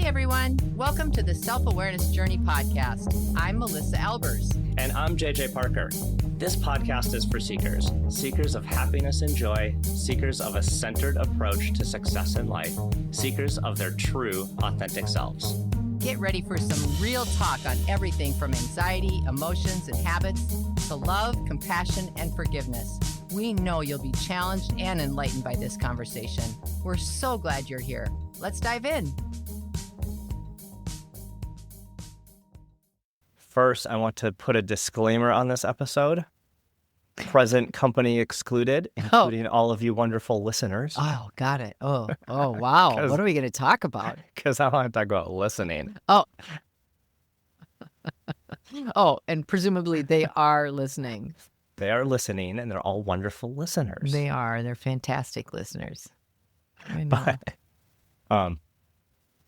everyone. Welcome to the Self-Awareness Journey podcast. I'm Melissa Albers. And I'm JJ Parker. This podcast is for seekers, seekers of happiness and joy, seekers of a centered approach to success in life, seekers of their true, authentic selves. Get ready for some real talk on everything from anxiety, emotions, and habits to love, compassion, and forgiveness. We know you'll be challenged and enlightened by this conversation. We're so glad you're here. Let's dive in. First, I want to put a disclaimer on this episode. Present company excluded, including all of you wonderful listeners. Oh, got it. Oh, wow. What are we going to talk about? Because I want to talk about listening. Oh, and presumably they are listening. They are listening, and they're all wonderful listeners. They are. They're fantastic listeners. I know.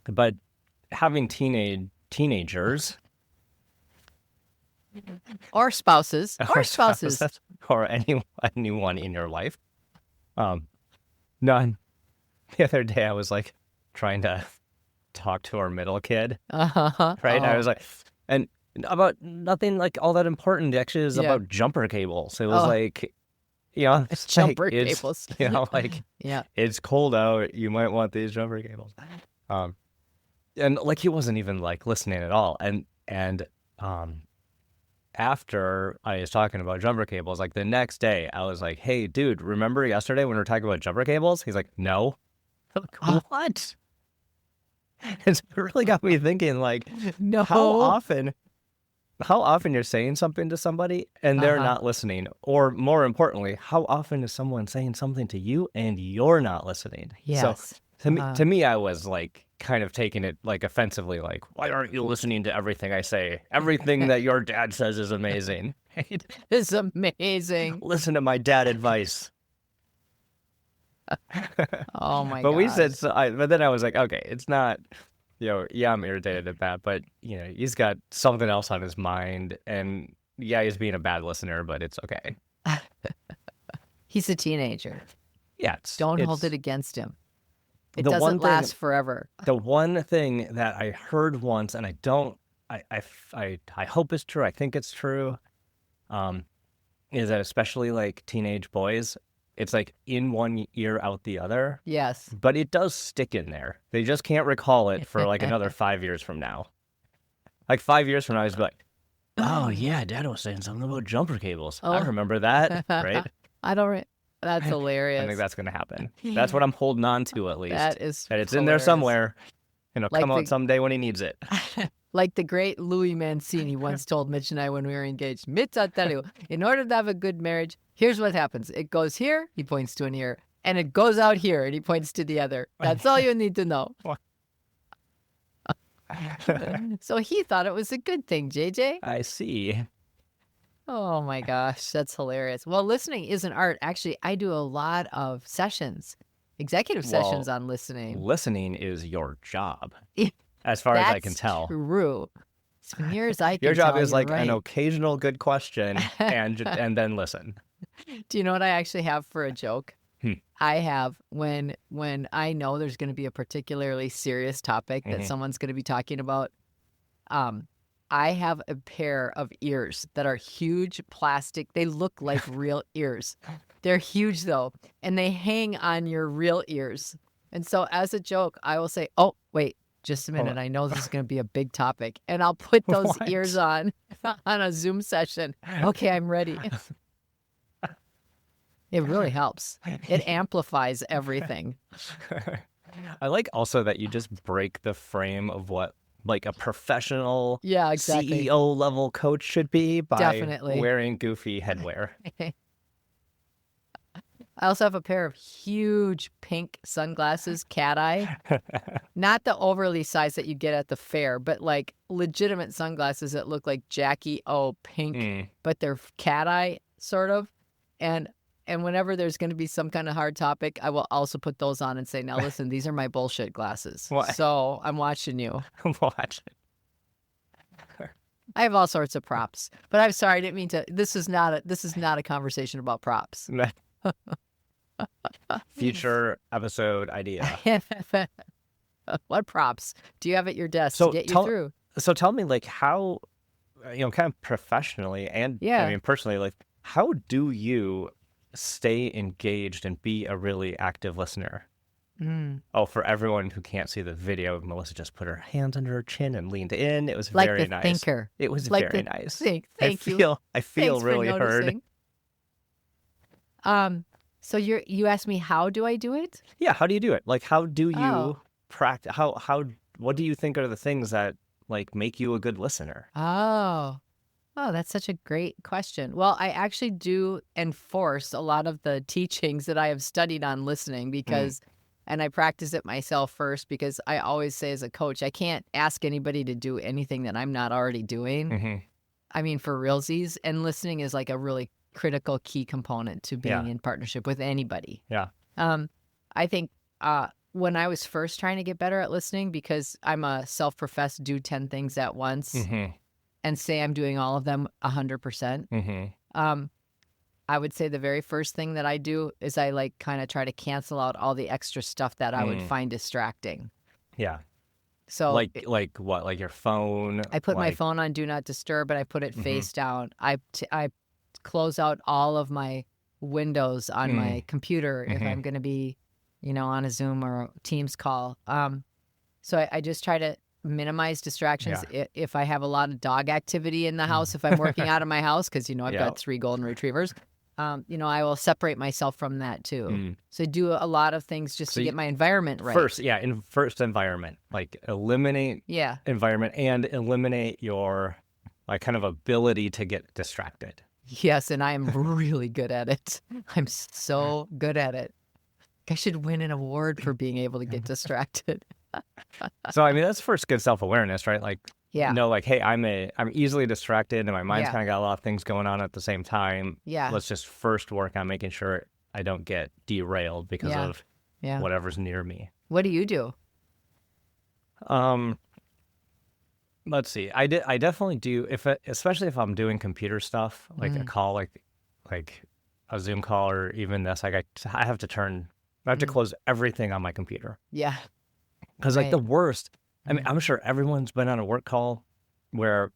But having teenagers... Or spouses. Or anyone in your life. The other day I was like trying to talk to our middle kid. Uh-huh. Right? Oh. I was like, and about nothing like all that important. Actually, it was about jumper cables. It was like, it's jumper cables. Yeah, it's cold out. You might want these jumper cables. And like he wasn't even like listening at all. And after I was talking about jumper cables, like the next day, I was like, hey, dude, remember yesterday when we were talking about jumper cables? He's like, no. I'm like, what? It really got me thinking, like, No. How often you're saying something to somebody and they're not listening? Or more importantly, how often is someone saying something to you and you're not listening? Yes. So to me, I was like kind of taking it like offensively, like, why aren't you listening to everything I say? Everything that your dad says is amazing. It's amazing. Listen to my dad advice. Oh my god. But we said, but then I was like, okay, it's not, I'm irritated at that, but he's got something else on his mind, and he's being a bad listener, but it's okay. He's a teenager. Yeah. Don't hold it against him. It doesn't last forever. The one thing that I heard once, and I hope it's true, I think it's true, is that especially like teenage boys, it's like in one ear, out the other. Yes. But it does stick in there. They just can't recall it for like another 5 years from now. Like 5 years from now, he's like, oh yeah, Dad was saying something about jumper cables. I remember that, right? That's hilarious. I think that's going to happen. That's what I'm holding on to, at least. That it's hilarious. In there somewhere. And it'll come out someday when he needs it. Like the great Louis Mancini once told Mitch and I when we were engaged. Mitch, I'll tell you, in order to have a good marriage, here's what happens. It goes here, he points to an ear, and it goes out here, and he points to the other. That's all you need to know. So he thought it was a good thing, JJ. I see. Oh my gosh, that's hilarious. Well, listening is an art. Actually, I do a lot of executive sessions on listening. Listening is your job, as far as I can tell. True. As near as I can your job tell, is like right. an occasional good question and then listen. Do you know what I actually have for a joke? I have when I know there's going to be a particularly serious topic that someone's going to be talking about. I have a pair of ears that are huge plastic. They look like real ears. They're huge though, and they hang on your real ears. And so as a joke, I will say, oh, wait, just a minute. I know this is going to be a big topic. And I'll put those ears on a Zoom session. Okay, I'm ready. It really helps. It amplifies everything. I like also that you just break the frame of what like a professional CEO level coach should be by wearing goofy headwear. I also have a pair of huge pink sunglasses, cat eye. Not the overly sized that you get at the fair, but like legitimate sunglasses that look like Jackie O pink, but they're cat eye sort of. And whenever there's going to be some kind of hard topic, I will also put those on and say, now listen, these are my bullshit glasses. What? So I'm watching you. Watch. I have all sorts of props, but I'm sorry, I didn't mean to. This is not a conversation about props. Future episode idea. What props do you have at your desk So to get you through? so tell me, like, how, kind of professionally and I Yeah. mean personally, like, how do you stay engaged and be a really active listener? Mm. Oh, for everyone who can't see the video, Melissa just put her hands under her chin and leaned in. It was Like very the nice. thinker. It was Like very the nice. Thank you. I feel Thanks for really heard. noticing. So you asked me, how do I do it? Yeah, how do you do it? Like, how do Oh. you practice? What do you think are the things that like make you a good listener? Oh. Oh, that's such a great question. Well, I actually do enforce a lot of the teachings that I have studied on listening because, and I practice it myself first because I always say as a coach, I can't ask anybody to do anything that I'm not already doing. Mm-hmm. I mean, for realsies, and listening is like a really critical key component to being in partnership with anybody. Yeah. I think when I was first trying to get better at listening, because I'm a self-professed do 10 things at once and say I'm doing all of them 100%. I would say the very first thing that I do is I like kind of try to cancel out all the extra stuff that I would find distracting. Yeah. So like what? Like your phone? I put my phone on do not disturb, and I put it face down. I close out all of my windows on my computer if I'm going to be, on a Zoom or a Teams call. So I just try to minimize distractions. If I have a lot of dog activity in the house, if I'm working out of my house, because, I've got 3 golden retrievers, I will separate myself from that too. So I do a lot of things just to get my environment right. First, first environment, like eliminate environment and eliminate your like kind of ability to get distracted. Yes, and I am really good at it. I'm so good at it. I should win an award for being able to get distracted. So, I mean, that's first good self-awareness, right? Like, like, hey, I'm easily distracted and my mind's kind of got a lot of things going on at the same time. Yeah. Let's just first work on making sure I don't get derailed because of whatever's near me. What do you do? Let's see. I definitely do, especially if I'm doing computer stuff, like a call, like a Zoom call or even this, like I have to close everything on my computer. Yeah. Because like the worst, I mean, I'm sure everyone's been on a work call where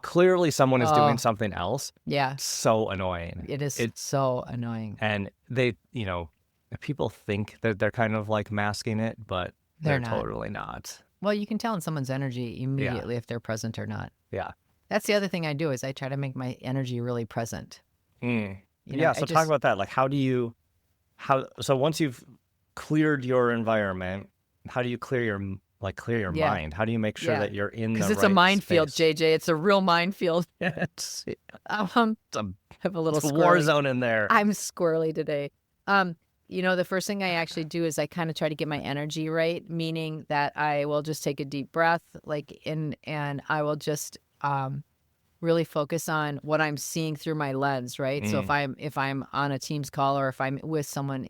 clearly someone is doing something else. Yeah. It's so annoying. It's so annoying. And they, people think that they're kind of like masking it, but they're totally not. Well, you can tell in someone's energy immediately if they're present or not. Yeah. That's the other thing I do is I try to make my energy really present. So talk about that. Like, so once you've cleared your environment, how do you clear your mind? How do you make sure that you're in the right space? Because it's a minefield, JJ. It's a real minefield. It's I have a little war zone in there. I'm squirrely today. The first thing I actually do is I kind of try to get my energy right, meaning that I will just take a deep breath, and I will just really focus on what I'm seeing through my lens, right? So if I'm on a Teams call or if I'm with someone,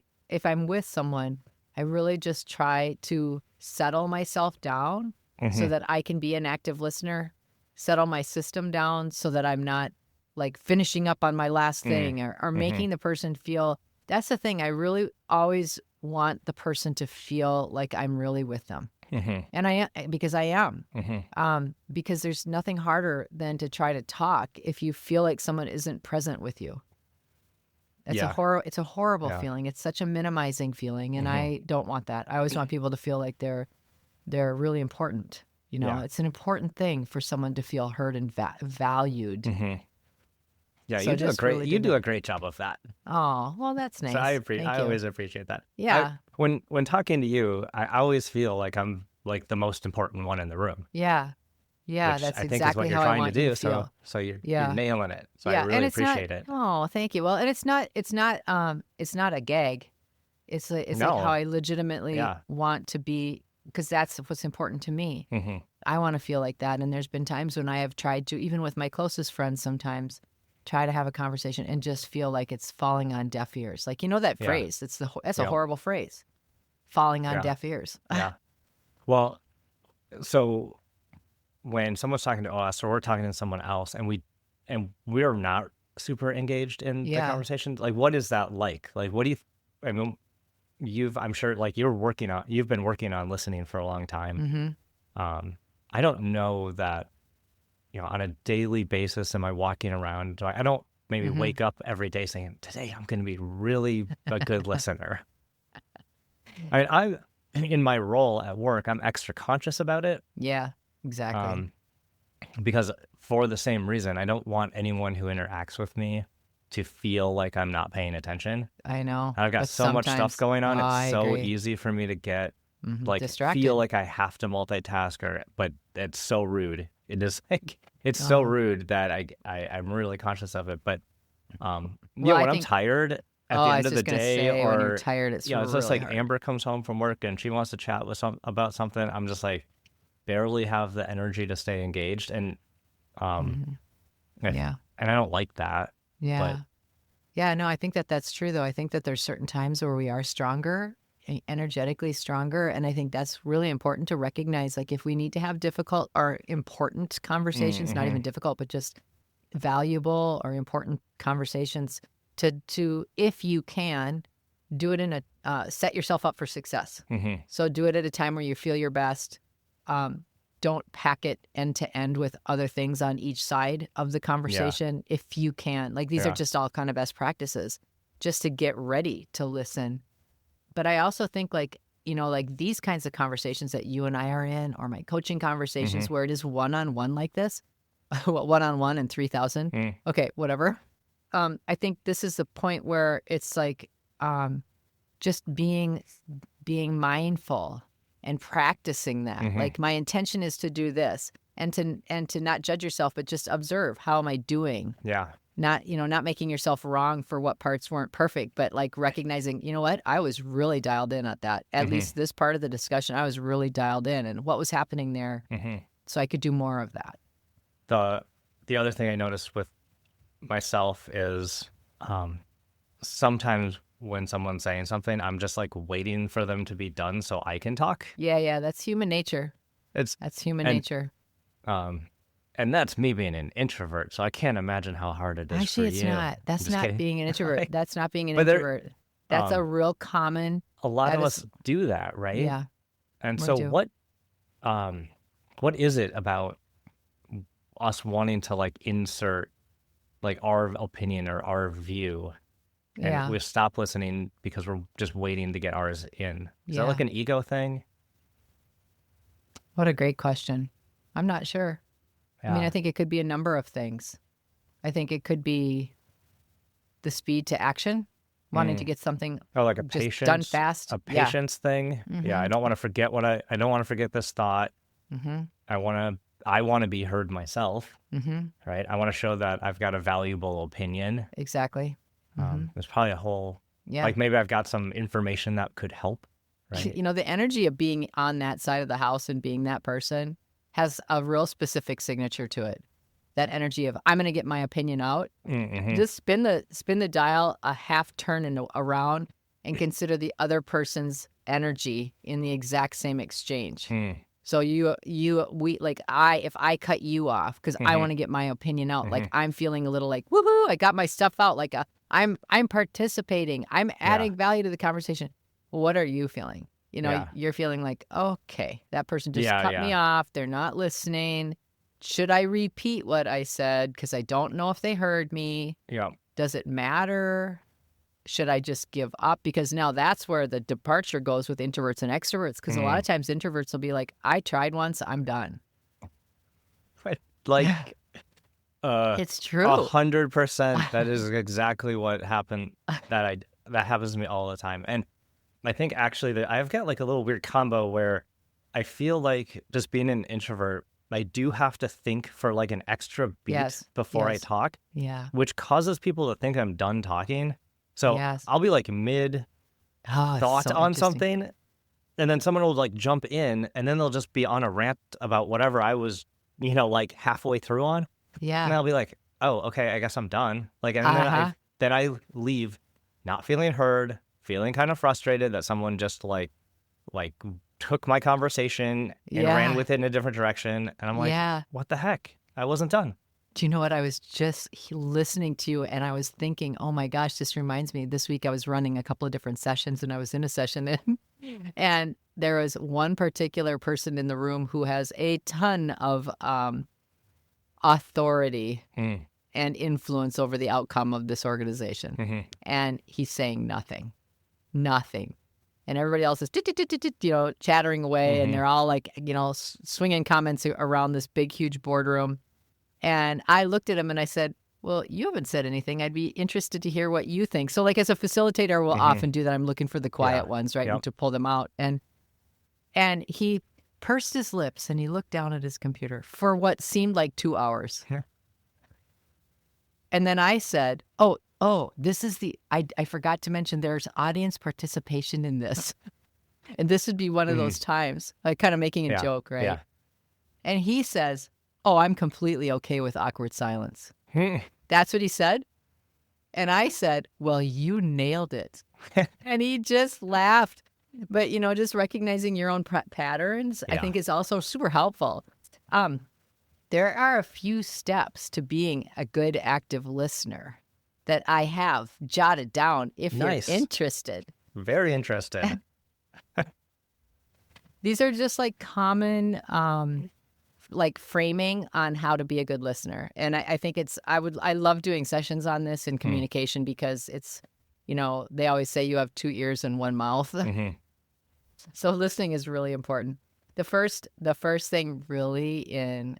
I really just try to settle myself down so that I can be an active listener, settle my system down so that I'm not like finishing up on my last thing or making the person feel. That's the thing. I really always want the person to feel like I'm really with them. And I am, because I am. Because there's nothing harder than to try to talk if you feel like someone isn't present with you. It's a horrible feeling. It's such a minimizing feeling, and I don't want that. I always want people to feel like they're really important. It's an important thing for someone to feel heard and valued. Yeah, so you do a great job of that. Oh, well, that's nice. So I always appreciate that. Yeah. When talking to you, I always feel like I'm like the most important one in the room. Yeah. Yeah, that's exactly how I want you to feel. So you're nailing it. So I really appreciate it. Oh, thank you. Well, and it's not a gag. It's like how I legitimately want to be, because that's what's important to me. I want to feel like that. And there's been times when I have tried to, even with my closest friends sometimes, try to have a conversation and just feel like it's falling on deaf ears. Like, that phrase, that's a horrible phrase. Falling on deaf ears. Yeah. Well, so when someone's talking to us or we're talking to someone else and we're not super engaged in the conversation, like what is that like? Like what do you I'm sure like you've been working on listening for a long time. Mm-hmm. I don't know that, on a daily basis, am I walking around? I don't maybe Mm-hmm. wake up every day saying, today I'm going to be really a good listener. I in my role at work, I'm extra conscious about it. Yeah, exactly. Because for the same reason, I don't want anyone who interacts with me to feel like I'm not paying attention. I know. I've got But so much stuff sometimes, going on. It's I so agree. easy for me to get Mm-hmm. like feel Distracted. like I have to multitask, but it's so rude. It is like it's so Uh-huh. rude that I'm really conscious of it. But Well, I when I'm think, tired oh, at the I end was of the just gonna day, say when you're or tired, it's it's just really like hard. Amber comes home from work and she wants to chat about something, I'm just like barely have the energy to stay engaged, and um Mm-hmm. I- Yeah. and I don't like that. But Yeah. Yeah, no, I think that that's true, though. I think that there's certain times where we are stronger, energetically stronger. And I think that's really important to recognize. Like, if we need to have difficult or important conversations, not mm-hmm. even difficult, but just valuable or important conversations, if you can, do it set yourself up for success. Mm-hmm. So do it at a time where you feel your best. Um, don't pack it end to end with other things on each side of the Yeah. conversation if you can. Like, these are Yeah. just all kind of best practices just to get ready to listen. But I also think, like, like these kinds of conversations that you and I are in, or my coaching conversations Mm-hmm. where it is one-on-one like this, one-on-one and 3,000. Mm. Okay, whatever. I think this is the point where it's like just being mindful and practicing that. Mm-hmm. Like, my intention is to do this, and to not judge yourself, but just observe, how am I doing? Yeah. Not making yourself wrong for what parts weren't perfect, but like recognizing, you know what, I was really dialed in at that. At Mm-hmm. least this part of the discussion, I was really dialed in, and what was happening there, Mm-hmm. so I could do more of that. The other thing I noticed with myself is sometimes when someone's saying something, I'm just like waiting for them to be done so I can talk. Yeah, that's human nature. It's That's human and nature. and that's me being an introvert, so I can't imagine how hard it is Actually, for it's you. not. That's Just not kidding. being an introvert. Like, That's not being an but there, introvert. That's a real common. a lot That of is, us do that, right? yeah, And we so do. what is it about us wanting to like insert like our opinion or our view, and Yeah, we stop listening because we're just waiting to get ours in? Is that yeah. like an ego thing? What a great question. I'm not sure. I mean, I Yeah. think it could be a number of things. I think it could be the speed to action, wanting to Mm. get something Or like just done fast. a Yeah. patience thing. Yeah, I Mm-hmm. don't want to forget I don't want to forget this thought. Mm-hmm. I want to be heard myself, Mm-hmm. right? I want to show that I've got a valuable opinion. Exactly. Mm-hmm. There's probably a whole, Yeah. like maybe I've got some information that could help, right? The energy of being on that side of the house and being that person has a real specific signature to it. That energy of, I'm going to get my opinion out. Mm-hmm. Just spin the dial a half turn and around, and consider the other person's energy in the exact same exchange. So if I cut you off because I want to get my opinion out, like I'm feeling a little like, woohoo, I got my stuff out. Like I'm participating. I'm adding value to the conversation. What are you feeling? Yeah. You're feeling like, okay, that person just cut me Yeah. off. They're not listening. Should I repeat what I said? Because I don't know if they heard me. Yeah. Does it matter? Should I just give up? Because now that's where the departure goes with introverts and extroverts. Because a lot of times introverts will be like, I tried once, I'm done. Like, It's true. 100%. That is exactly what happened. That happens to me all the time. And I think actually that I've got like a little weird combo where I feel like just being an introvert, I do have to think for like an extra beat before I talk. Yeah. Which causes people to think I'm done talking. So I'll be like mid thought on something, and then someone will like jump in, and then they'll just be on a rant about whatever I was, like halfway through on. Yeah. And I'll be like, oh, okay, I guess I'm done. Like, and then I leave not feeling heard, feeling kind of frustrated that someone just like took my conversation and ran with it in a different direction. And I'm like, what the heck? I wasn't done. Do you know what? I was just listening to you and I was thinking, oh my gosh, this reminds me. This week I was running a couple of different sessions and I was in a session and there was one particular person in the room who has a ton of authority and influence over the outcome of this organization. And he's saying nothing. And everybody else is, chattering away and they're all like, swinging comments around this big, huge boardroom. And I looked at him and I said, well, you haven't said anything. I'd be interested to hear what you think. So like as a facilitator, we'll often do that. I'm looking for the quiet ones, right? And to pull them out. And he pursed his lips and he looked down at his computer for what seemed like 2 hours. And then I said, oh, this is I forgot to mention there's audience participation in this. And this would be one of those times, like kind of making a joke, right? Yeah. And he says, oh, I'm completely okay with awkward silence. That's what he said. And I said, well, you nailed it. And he just laughed. But, just recognizing your own patterns, I think is also super helpful. There are a few steps to being a good active listener that I have jotted down if you're interested. Very interested. These are just like common like framing on how to be a good listener. And I think I love doing sessions on this in communication because it's, they always say you have 2 ears and 1 mouth. So listening is really important. The first thing really in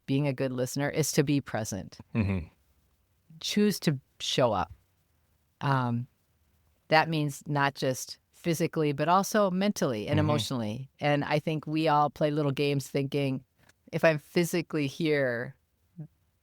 being a good listener is to be present. Choose to show up. That means not just physically, but also mentally and emotionally. And I think we all play little games thinking, if I'm physically here,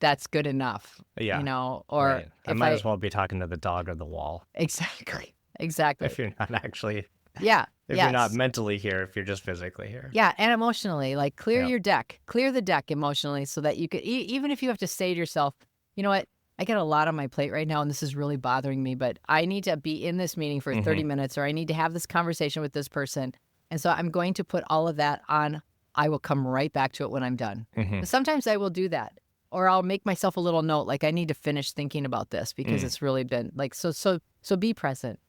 that's good enough. Yeah. Or right. I might as well be talking to the dog or the wall. Exactly. If you're not actually. Yeah. If you're not mentally here, if you're just physically here. Yeah. And emotionally, like clear your deck, clear the deck emotionally so that you could, even if you have to say to yourself, you know what? I got a lot on my plate right now and this is really bothering me, but I need to be in this meeting for 30 minutes or I need to have this conversation with this person. And so I'm going to put all of that on. I will come right back to it when I'm done. Sometimes I will do that. Or I'll make myself a little note, like I need to finish thinking about this because it's really been like, so be present.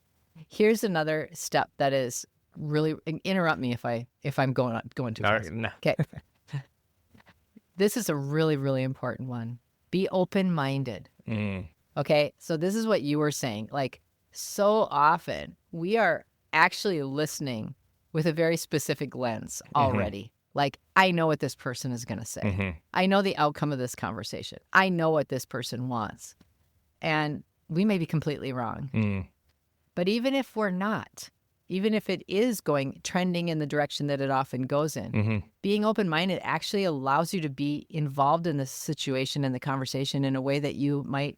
Here's another step that is really, interrupt me if I'm going too fast. No. Okay. This is a really, really important one. Be open-minded. Okay. So this is what you were saying. Like so often we are actually listening with a very specific lens already. Like, I know what this person is going to say. I know the outcome of this conversation. I know what this person wants. And we may be completely wrong. But even if we're not, even if it is trending in the direction that it often goes in, being open-minded actually allows you to be involved in the situation and the conversation in a way that you might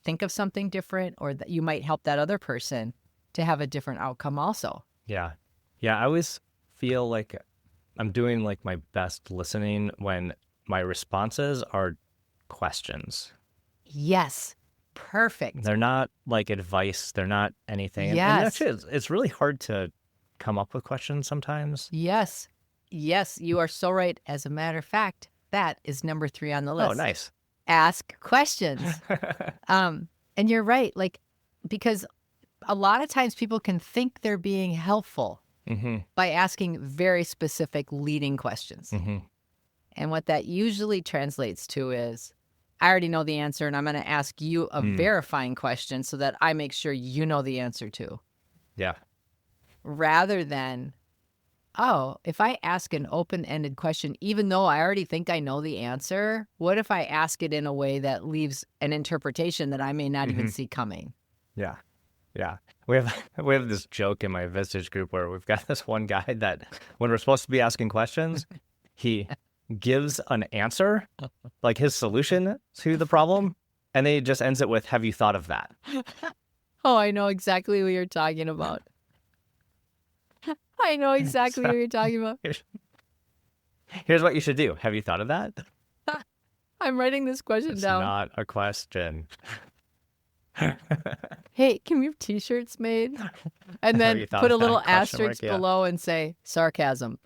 think of something different or that you might help that other person to have a different outcome also. Yeah. Yeah, I always feel like I'm doing like my best listening when my responses are questions. Yes. Perfect. They're not like advice. They're not anything. Yes. And actually, it's really hard to come up with questions sometimes. Yes. Yes, you are so right. As a matter of fact, that is number 3 on the list. Oh, nice. Ask questions. And you're right. Like, because a lot of times people can think they're being helpful by asking very specific leading questions. And what that usually translates to is, I already know the answer and I'm going to ask you a verifying question so that I make sure you know the answer too. Yeah. Rather than, oh, if I ask an open-ended question, even though I already think I know the answer, what if I ask it in a way that leaves an interpretation that I may not even see coming? Yeah. Yeah. We have this joke in my Vistage group where we've got this one guy that when we're supposed to be asking questions, he gives an answer, like his solution to the problem, and then he just ends it with, have you thought of that? Oh, I know exactly what you're talking about. I know exactly what you're talking about. Here's what you should do. Have you thought of that? I'm writing this question down. It's not a question. Hey, can we have t-shirts made? And then put a little asterisk below and say sarcasm.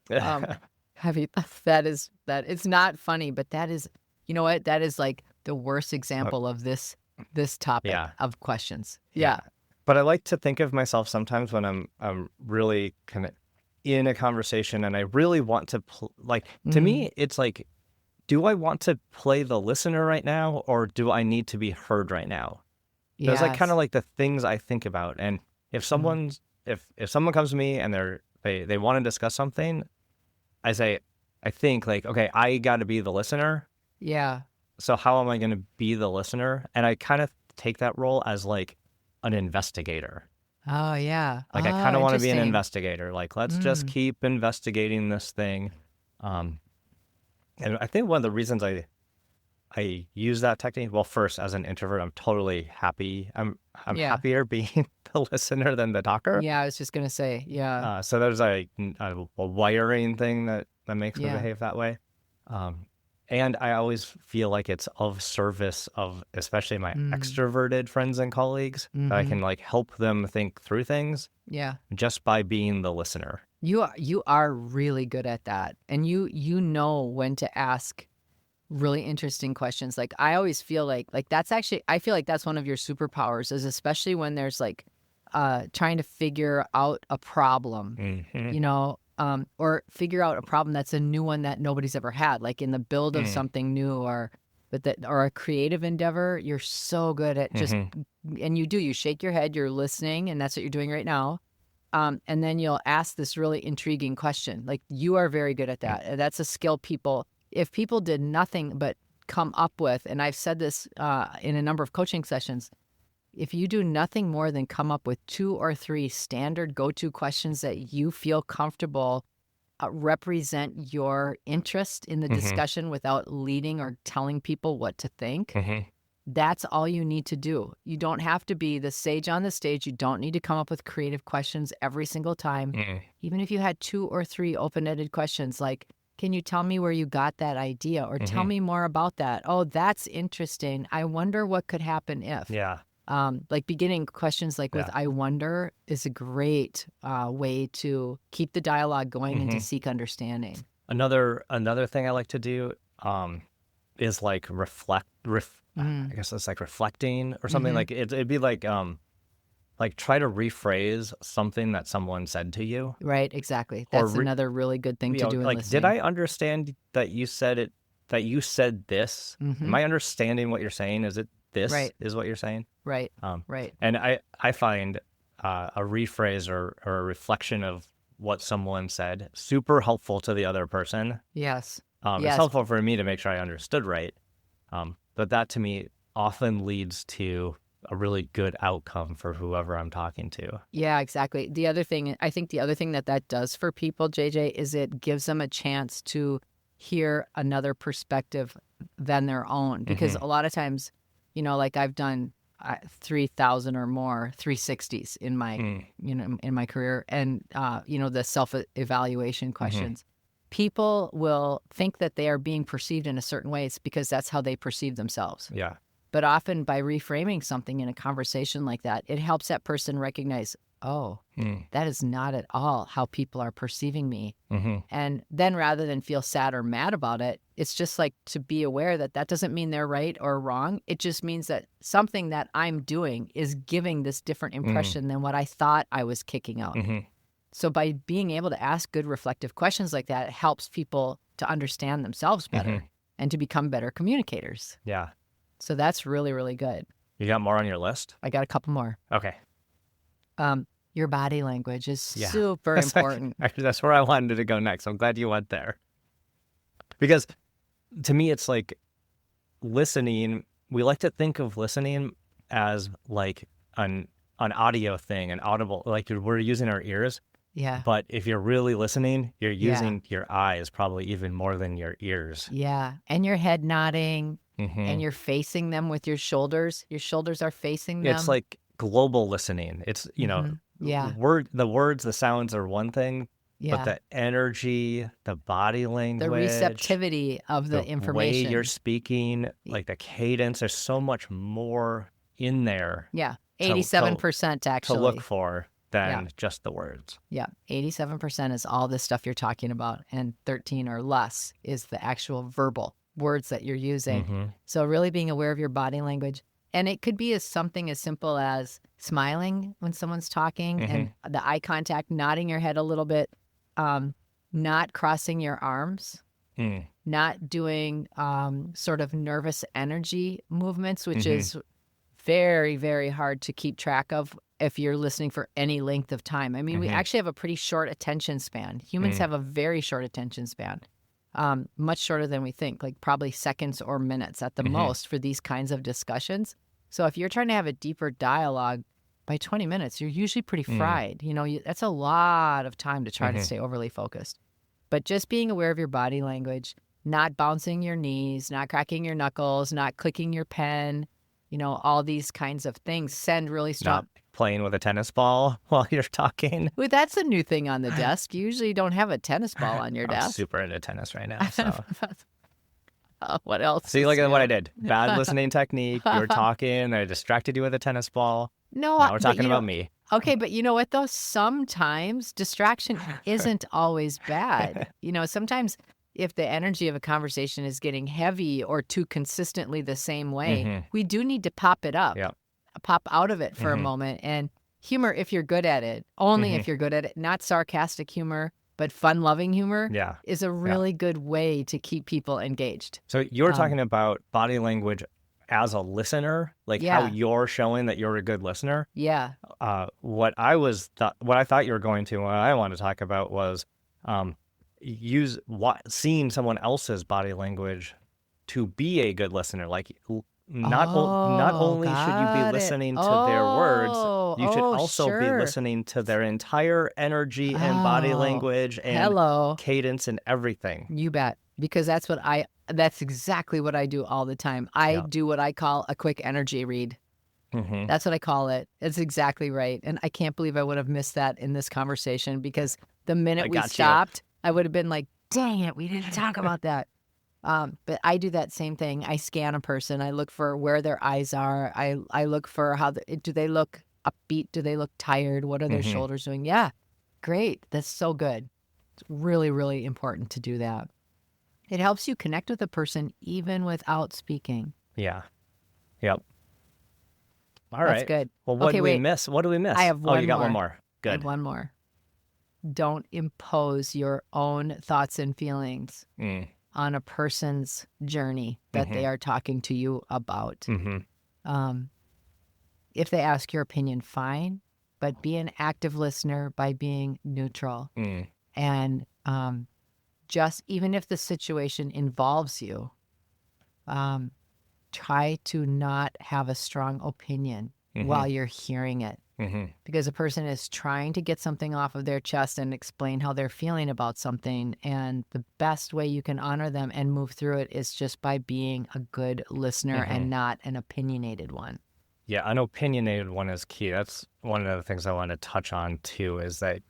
Have you, that it's not funny, but that is You know what? That is like the worst example of this topic Yeah. of questions. Yeah. But I like to think of myself sometimes when I'm really kind of in a conversation and I really want to to me, it's like, do I want to play the listener right now, or do I need to be heard right now? Those like kind of Yes. like the things I think about. And if someone's if someone comes to me and they want to discuss something, I think like, okay, I got to be the listener. Yeah. So how am I going to be the listener? And I kind of take that role as like an investigator. Oh, yeah. Like I Oh, kind of want to be an interesting. investigator. Like let's just keep investigating this thing. And I think one of the reasons I use that technique, well, first as an introvert, I'm totally happy. I'm Yeah. happier being the listener than the talker. Yeah, I was just gonna say, yeah. So there's a wiring thing that makes me Yeah. behave that way. And I always feel like it's of service of especially my extroverted friends and colleagues that I can like help them think through things Yeah. just by being the listener. You are really good at that. And you know when to ask really interesting questions. Like I always feel like that's actually, I feel like that's one of your superpowers, is especially when there's like trying to figure out a problem, you know, or figure out a problem that's a new one that nobody's ever had, like in the build of something new, or a creative endeavor. You're so good at just, and you shake your head, you're listening, and that's what you're doing right now. And then you'll ask this really intriguing question. Like you are very good at that. And that's a skill if people did nothing but come up with, and I've said this in a number of coaching sessions, if you do nothing more than come up with 2 or 3 standard go-to questions that you feel comfortable represent your interest in the discussion without leading or telling people what to think, that's all you need to do. You don't have to be the sage on the stage. You don't need to come up with creative questions every single time. Even if you had 2 or 3 open-ended questions, like, can you tell me where you got that idea? Or tell me more about that. Oh, that's interesting. I wonder what could happen if. Yeah. Like beginning questions like with I wonder is a great way to keep the dialogue going and to seek understanding. Another thing I like to do is like I guess it's like reflecting or something. Like it'd be like try to rephrase something that someone said to you. Right, exactly. That's another really good thing to do in like, listening. did I understand that you said it, that you said this? Am I understanding what you're saying? Is it this is what you're saying? Right, right. And I find a rephrase or a reflection of what someone said super helpful to the other person. Yes. It's helpful for me to make sure I understood right. But that to me often leads to a really good outcome for whoever I'm talking to. Yeah, exactly. I think the other thing that does for people, JJ, is it gives them a chance to hear another perspective than their own. Because a lot of times, you know, like I've done 3,000 or more 360s in my, in my career, and the self-evaluation questions. People will think that they are being perceived in a certain way. It's because that's how they perceive themselves. Yeah. But often by reframing something in a conversation like that, it helps that person recognize, oh, that is not at all how people are perceiving me. And then rather than feel sad or mad about it, it's just like to be aware that that doesn't mean they're right or wrong. It just means that something that I'm doing is giving this different impression than what I thought I was kicking out. So by being able to ask good reflective questions like that, it helps people to understand themselves better and to become better communicators. Yeah. So that's really, really good. You got more on your list? I got a couple more. Okay. Your body language is super important. Actually, that's where I wanted to go next. I'm glad you went there. Because to me, it's like listening. We like to think of listening as like an audio thing, an audible, like we're using our ears. Yeah. But if you're really listening, you're using your eyes probably even more than your ears. Yeah. And your head nodding. And you're facing them with your shoulders. Your shoulders are facing them. It's like global listening. It's, the words, the sounds are one thing, but the energy, the body language, the receptivity of the information, way you're speaking, like the cadence, there's so much more in there. Yeah. 87% actually. To look for than just the words. Yeah. 87% is all the stuff you're talking about. And 13 or less is the actual verbal words that you're using. Mm-hmm. So really being aware of your body language. And it could be something as simple as smiling when someone's talking and the eye contact, nodding your head a little bit, not crossing your arms, not doing sort of nervous energy movements, which is very, very hard to keep track of if you're listening for any length of time. I mean, we actually have a pretty short attention span. Humans have a very short attention span, much shorter than we think, like probably seconds or minutes at the most for these kinds of discussions. So if you're trying to have a deeper dialogue, by 20 minutes, you're usually pretty fried. You know, that's a lot of time to try to stay overly focused. But just being aware of your body language, not bouncing your knees, not cracking your knuckles, not clicking your pen, you know, all these kinds of things send really strong. Not playing with a tennis ball while you're talking. Well, that's a new thing on the desk. You usually don't have a tennis ball on your I'm desk. super into tennis right now. So. What else? See, look at what I did. Bad listening technique. You were talking. I distracted you with a tennis ball. No, now we're talking about me. Okay, but you know what, though? Sometimes distraction isn't always bad. You know, sometimes if the energy of a conversation is getting heavy or too consistently the same way, we do need to pop it up, pop out of it for a moment. And humor, if you're good at it, only if you're good at it, not sarcastic humor, but fun-loving humor is a really good way to keep people engaged. So you're talking about body language as a listener, like how you're showing that you're a good listener. Yeah. What I thought you were going to, what I want to talk about was seeing someone else's body language to be a good listener. Like not only should you be listening to their words, you should also be listening to their entire energy and body language and cadence and everything. You bet. Because that's exactly what I do all the time. I do what I call a quick energy read. That's what I call it. It's exactly right. And I can't believe I would have missed that in this conversation, because the minute we stopped, I would have been like, dang it, we didn't talk about that. But I do that same thing. I scan a person. I look for where their eyes are. I look for do they look upbeat? Do they look tired? What are their shoulders doing? Yeah, great. That's so good. It's really, really important to do that. It helps you connect with a person even without speaking. Yeah. Yep. All right. That's good. Well, what do we miss? What do we miss? I have one more. Oh, you got one more. Good. I have one more. Don't impose your own thoughts and feelings on a person's journey that they are talking to you about. If they ask your opinion, fine, but be an active listener by being neutral. And just even if the situation involves you, try to not have a strong opinion while you're hearing it. Because a person is trying to get something off of their chest and explain how they're feeling about something. And the best way you can honor them and move through it is just by being a good listener and not an opinionated one. Yeah, an opinionated one is key. That's one of the things I want to touch on too, is that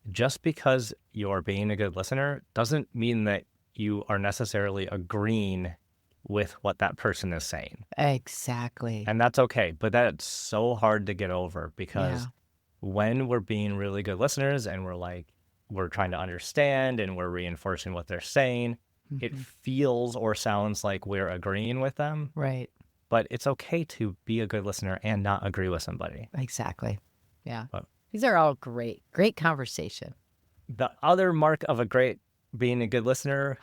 just because you're being a good listener doesn't mean that you are necessarily agreeing with what that person is saying. Exactly. And that's okay. But that's so hard to get over, because when we're being really good listeners and we're trying to understand and we're reinforcing what they're saying, it feels or sounds like we're agreeing with them. Right. But it's okay to be a good listener and not agree with somebody. Exactly. Yeah. But these are all great conversation. The other mark of being a good listener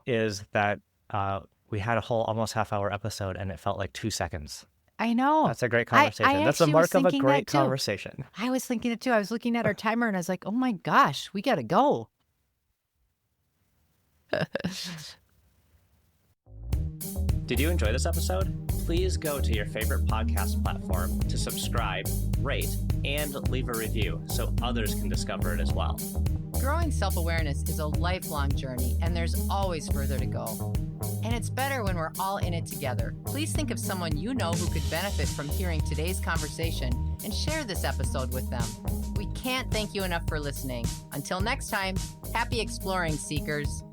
is that we had a whole almost half-hour episode and it felt like 2 seconds. I know. That's a great conversation. That's a mark of a great conversation. I was thinking it too. I was looking at our timer and I was like, oh my gosh, we got to go. Did you enjoy this episode? Please go to your favorite podcast platform to subscribe, rate, and leave a review so others can discover it as well. Growing self-awareness is a lifelong journey, and there's always further to go. And it's better when we're all in it together. Please think of someone you know who could benefit from hearing today's conversation and share this episode with them. We can't thank you enough for listening. Until next time, happy exploring, seekers.